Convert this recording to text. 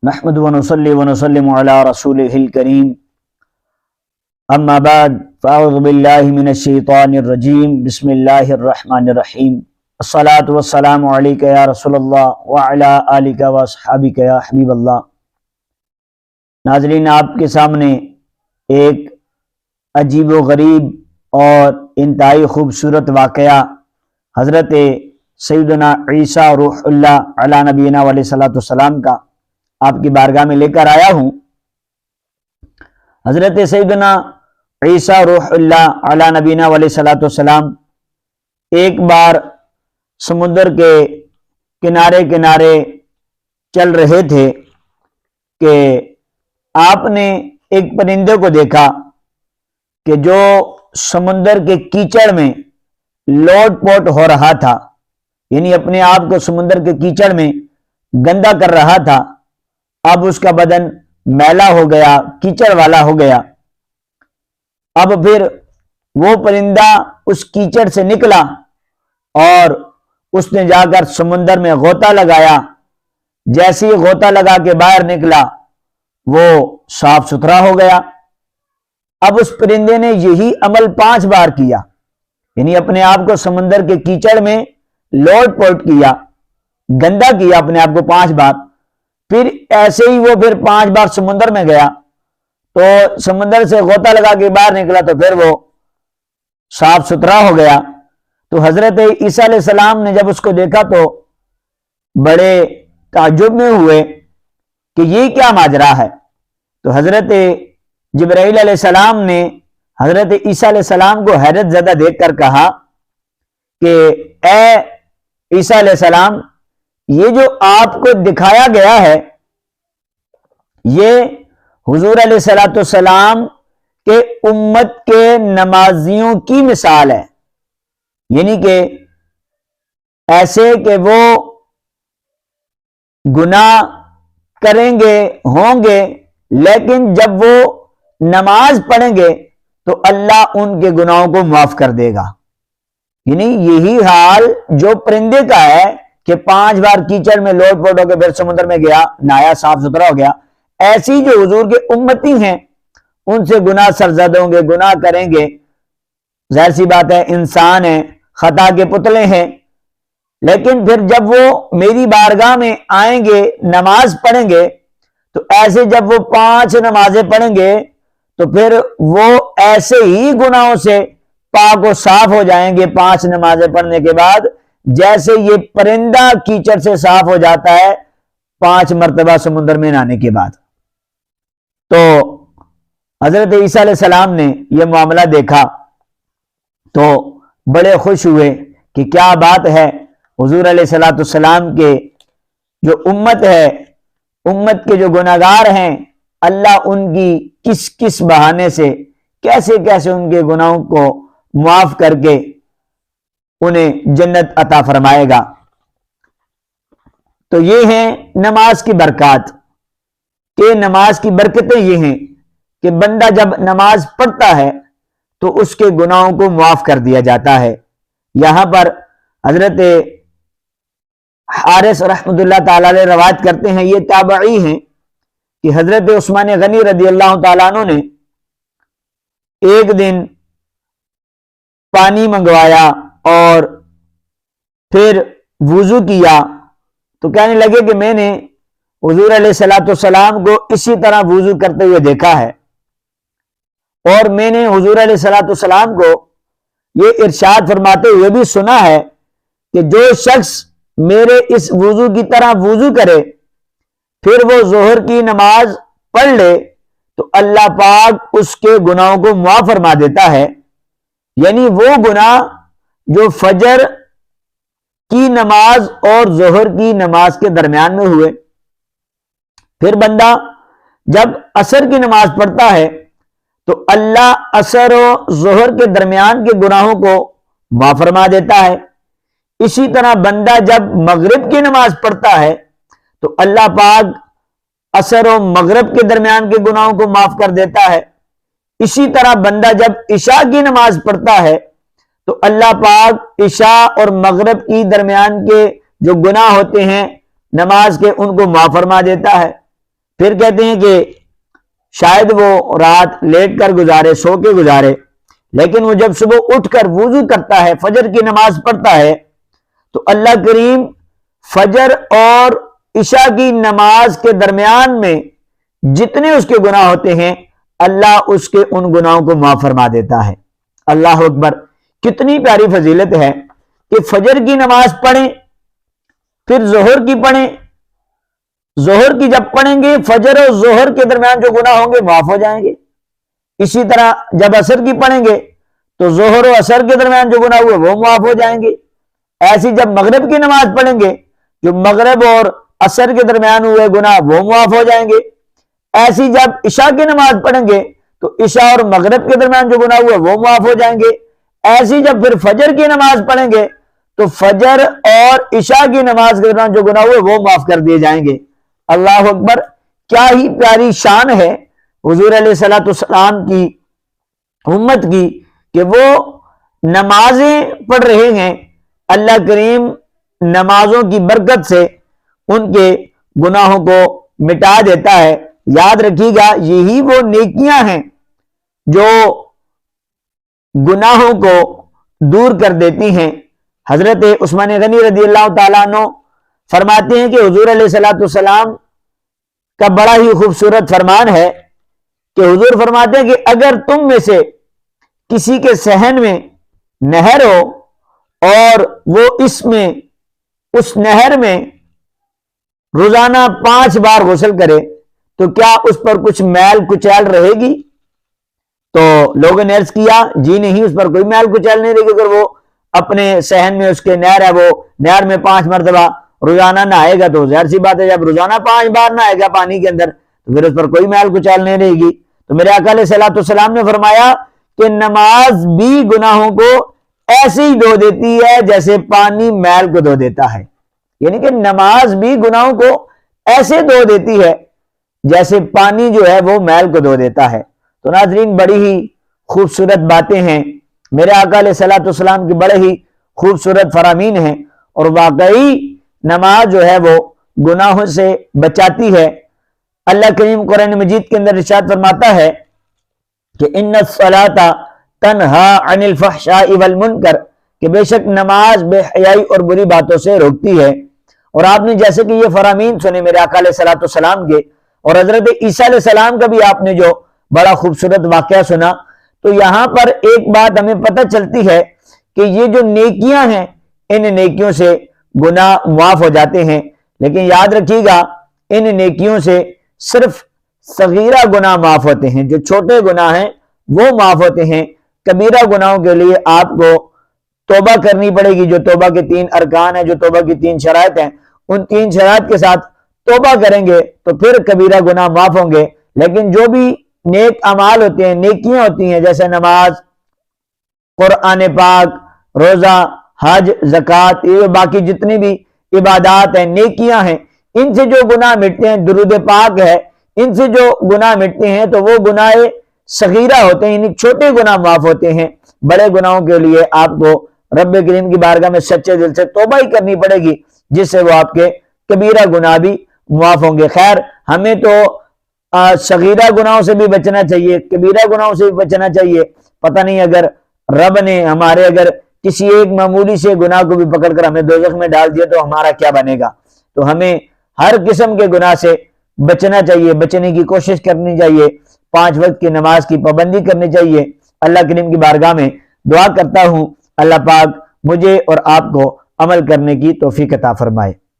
نحمد ونصلي ونسلم على رسوله الكريم اما بعد فاعوذ بالله من الشیطان الرجیم بسم اللہ الرحمن الرحیم الصلاۃ والسلام علیک یا رسول اللہ وعلی آلک واصحابک یا حبیب اللہ۔ ناظرین، آپ کے سامنے ایک عجیب و غریب اور انتہائی خوبصورت واقعہ حضرت سیدنا عیسیٰ روح اللہ علی نبینا علیہ الصلوۃ والسلام کا آپ کی بارگاہ میں لے کر آیا ہوں۔ حضرت سیدنا عیسیٰ روح اللہ علی نبینا علیہ الصلوۃ والسلام ایک بار سمندر کے کنارے کنارے چل رہے تھے کہ آپ نے ایک پرندے کو دیکھا کہ جو سمندر کے کیچڑ میں لوٹ پوٹ ہو رہا تھا، یعنی اپنے آپ کو سمندر کے کیچڑ میں گندا کر رہا تھا۔ اب اس کا بدن میلا ہو گیا، کیچڑ والا ہو گیا۔ اب پھر وہ پرندہ اس کیچڑ سے نکلا اور اس نے جا کر سمندر میں غوطہ لگایا۔ جیسے ہی غوطہ لگا کے باہر نکلا وہ صاف ستھرا ہو گیا۔ اب اس پرندے نے یہی عمل 5 بار کیا، یعنی اپنے آپ کو سمندر کے کیچڑ میں لوٹ پوٹ کیا، گندا کیا اپنے آپ کو 5 بار۔ پھر ایسے ہی وہ پھر 5 بار سمندر میں گیا تو سمندر سے غوطہ لگا کے باہر نکلا تو پھر وہ صاف ستھرا ہو گیا۔ تو حضرت عیسیٰ علیہ السلام نے جب اس کو دیکھا تو بڑے تعجب میں ہوئے کہ یہ کیا ماجرا ہے۔ تو حضرت جبرائیل علیہ السلام نے حضرت عیسیٰ علیہ السلام کو حیرت زدہ دیکھ کر کہا کہ اے عیسیٰ علیہ السلام، یہ جو آپ کو دکھایا گیا ہے یہ حضور علیہ الصلوۃ والسلام کے امت کے نمازیوں کی مثال ہے، یعنی کہ ایسے کہ وہ گناہ کریں گے ہوں گے، لیکن جب وہ نماز پڑھیں گے تو اللہ ان کے گناہوں کو معاف کر دے گا۔ یعنی یہی حال جو پرندے کا ہے کہ 5 بار کیچڑ میں لوٹ پوٹ ہو کے پھر سمندر میں گیا، نہایا، صاف ستھرا ہو گیا، ایسی جو حضور کے امتی ہیں ان سے گناہ سرزد ہوں گے، گناہ کریں گے۔ ظاہر سی بات ہے، انسان ہیں، خطا کے پتلے ہیں، لیکن پھر جب وہ میری بارگاہ میں آئیں گے، نماز پڑھیں گے، تو ایسے جب وہ 5 نمازیں پڑھیں گے تو پھر وہ ایسے ہی گناہوں سے پاک و صاف ہو جائیں گے 5 نمازیں پڑھنے کے بعد، جیسے یہ پرندہ کیچڑ سے صاف ہو جاتا ہے 5 مرتبہ سمندر میں نہانے کے بعد۔ تو حضرت عیسیٰ علیہ السلام نے یہ معاملہ دیکھا تو بڑے خوش ہوئے کہ کیا بات ہے، حضور علیہ الصلوۃ والسلام کے جو امت ہے، امت کے جو گناہگار ہیں، اللہ ان کی کس کس بہانے سے کیسے کیسے ان کے گناہوں کو معاف کر کے انہیں جنت عطا فرمائے گا۔ تو یہ ہیں نماز کی برکات، کہ نماز کی برکتیں یہ ہیں کہ بندہ جب نماز پڑھتا ہے تو اس کے گناہوں کو معاف کر دیا جاتا ہے۔ یہاں پر حضرت حارث رحمۃ اللہ تعالی علیہ روایت کرتے ہیں، یہ تابعی ہیں، کہ حضرت عثمان غنی رضی اللہ تعالیٰ عنہ نے ایک دن پانی منگوایا اور پھر وضو کیا تو کہنے لگے کہ میں نے حضور علیہ الصلوۃ والسلام کو اسی طرح وضو کرتے ہوئے دیکھا ہے، اور میں نے حضور علیہ الصلوۃ والسلام کو یہ ارشاد فرماتے ہوئے بھی سنا ہے کہ جو شخص میرے اس وضو کی طرح وضو کرے پھر وہ ظہر کی نماز پڑھ لے تو اللہ پاک اس کے گناہوں کو معاف فرما دیتا ہے۔ یعنی وہ گناہ جو فجر کی نماز اور ظہر کی نماز کے درمیان میں ہوئے، پھر بندہ جب عصر کی نماز پڑھتا ہے تو اللہ عصر و ظہر کے درمیان کے گناہوں کو معاف فرما دیتا ہے۔ اسی طرح بندہ جب مغرب کی نماز پڑھتا ہے تو اللہ پاک عصر و مغرب کے درمیان کے گناہوں کو معاف کر دیتا ہے۔ اسی طرح بندہ جب عشاء کی نماز پڑھتا ہے تو اللہ پاک عشاء اور مغرب کی درمیان کے جو گناہ ہوتے ہیں نماز کے، ان کو معاف فرما دیتا ہے۔ پھر کہتے ہیں کہ شاید وہ رات لیٹ کر گزارے، سو کے گزارے، لیکن وہ جب صبح اٹھ کر وضو کرتا ہے، فجر کی نماز پڑھتا ہے، تو اللہ کریم فجر اور عشاء کی نماز کے درمیان میں جتنے اس کے گناہ ہوتے ہیں اللہ اس کے ان گناہوں کو معاف فرما دیتا ہے۔ اللہ اکبر! کتنی پیاری فضیلت ہے کہ فجر کی نماز پڑھیں، پھر ظہر کی پڑھیں، ظہر کی جب پڑھیں گے فجر اور ظہر کے درمیان جو گناہ ہوں گے معاف ہو جائیں گے۔ اسی طرح جب عصر کی پڑھیں گے تو ظہر و عصر کے درمیان جو گناہ ہوئے وہ معاف ہو جائیں گے۔ ایسی جب مغرب کی نماز پڑھیں گے جو مغرب اور عصر کے درمیان ہوئے گناہ وہ معاف ہو جائیں گے۔ ایسی جب عشاء کی نماز پڑھیں گے تو عشاء اور مغرب کے درمیان جو گناہ ہوئے وہ معاف ہو جائیں گے۔ ایسی جب پھر فجر کی نماز پڑھیں گے تو فجر اور عشاء کی نماز کے درمیان جو گناہ ہوئے وہ معاف کر دیے جائیں گے۔ اللہ اکبر! کیا ہی پیاری شان ہے حضور علیہ الصلوۃ والسلام کی امت کی کہ وہ نمازیں پڑھ رہے ہیں، اللہ کریم نمازوں کی برکت سے ان کے گناہوں کو مٹا دیتا ہے۔ یاد رکھیے گا یہی وہ نیکیاں ہیں جو گناہوں کو دور کر دیتی ہیں۔ حضرت عثمان غنی رضی اللہ تعالیٰ عنہ فرماتے ہیں کہ حضور علیہ الصلوۃ والسلام کا بڑا ہی خوبصورت فرمان ہے کہ حضور فرماتے ہیں کہ اگر تم میں سے کسی کے صحن میں نہر ہو اور وہ اس نہر میں روزانہ 5 بار غسل کرے تو کیا اس پر کچھ میل کچیل رہے گی؟ تو لوگوں نے عرض کیا جی نہیں، اس پر کوئی میل کچیل نہیں رہے گی۔ اگر وہ اپنے صحن میں اس کے نہر ہے، وہ نہر میں 5 مرتبہ روزانہ نہائے گا تو ظاہر سی بات ہے جب روزانہ 5 بار نہائے گا پانی کے اندر تو پھر اس پر کوئی میل کچیل نہیں رہے گی۔ تو میرے آقا علیہ الصلوۃ والسلام نے فرمایا کہ نماز بھی گناہوں کو ایسے ہی دھو دیتی ہے جیسے پانی میل کو دھو دیتا ہے، یعنی کہ نماز بھی گناہوں کو ایسے دھو دیتی ہے جیسے پانی جو ہے وہ میل کو دھو دیتا ہے۔ تو ناظرین بڑی ہی خوبصورت باتیں ہیں، میرے آقا علیہ الصلوۃ والسلام کی بڑے ہی خوبصورت فرامین ہیں، اور واقعی نماز جو ہے وہ گناہوں سے بچاتی ہے۔ اللہ کریم قرآن مجید کے اندر ارشاد فرماتا ہے کہ ان الصلاۃ تنہا عن الفحشاء والمنکر، کہ بے شک نماز بے حیائی اور بری باتوں سے روکتی ہے۔ اور آپ نے جیسے کہ یہ فرامین سنے میرے آقا علیہ الصلوۃ والسلام کے، اور حضرت عیسیٰ علیہ السلام کا بھی آپ نے جو بڑا خوبصورت واقعہ سنا، تو یہاں پر ایک بات ہمیں پتہ چلتی ہے کہ یہ جو نیکیاں ہیں ان نیکیوں سے گناہ معاف ہو جاتے ہیں، لیکن یاد رکھیے گا ان نیکیوں سے صرف صغیرہ گناہ معاف ہوتے ہیں، جو چھوٹے گناہ ہیں وہ معاف ہوتے ہیں۔ کبیرہ گناہوں کے لیے آپ کو توبہ کرنی پڑے گی، جو توبہ کے 3 ارکان ہیں، جو توبہ کی 3 شرائط ہیں، ان 3 شرائط کے ساتھ توبہ کریں گے تو پھر کبیرہ گناہ معاف ہوں گے۔ لیکن جو بھی نیک اعمال ہوتے ہیں، نیکیاں ہوتی ہیں، جیسے نماز، قرآن پاک، روزہ، حج، زکوٰۃ، یہ باقی جتنی بھی عبادات ہیں، نیکیاں ہیں، ان سے جو گناہ مٹتے ہیں، درود پاک ہے، ان سے جو گناہ مٹتے ہیں تو وہ گناہ صغیرہ ہوتے ہیں، یعنی چھوٹے گناہ معاف ہوتے ہیں۔ بڑے گناہوں کے لیے آپ کو رب کریم کی بارگاہ میں سچے دل سے توبہ ہی کرنی پڑے گی، جس سے وہ آپ کے کبیرہ گناہ بھی معاف ہوں گے۔ خیر، ہمیں تو صغیرہ گناہوں سے بھی بچنا چاہیے، کبیرہ گناہوں سے بھی بچنا چاہیے۔ پتہ نہیں اگر رب نے ہمارے اگر کسی ایک معمولی سے گناہ کو بھی پکڑ کر ہمیں دوزخ میں ڈال دیا تو ہمارا کیا بنے گا؟ تو ہمیں ہر قسم کے گناہ سے بچنا چاہیے، بچنے کی کوشش کرنی چاہیے، 5 وقت کی نماز کی پابندی کرنی چاہیے۔ اللہ کریم کی بارگاہ میں دعا کرتا ہوں اللہ پاک مجھے اور آپ کو عمل کرنے کی توفیق عطا فرمائے۔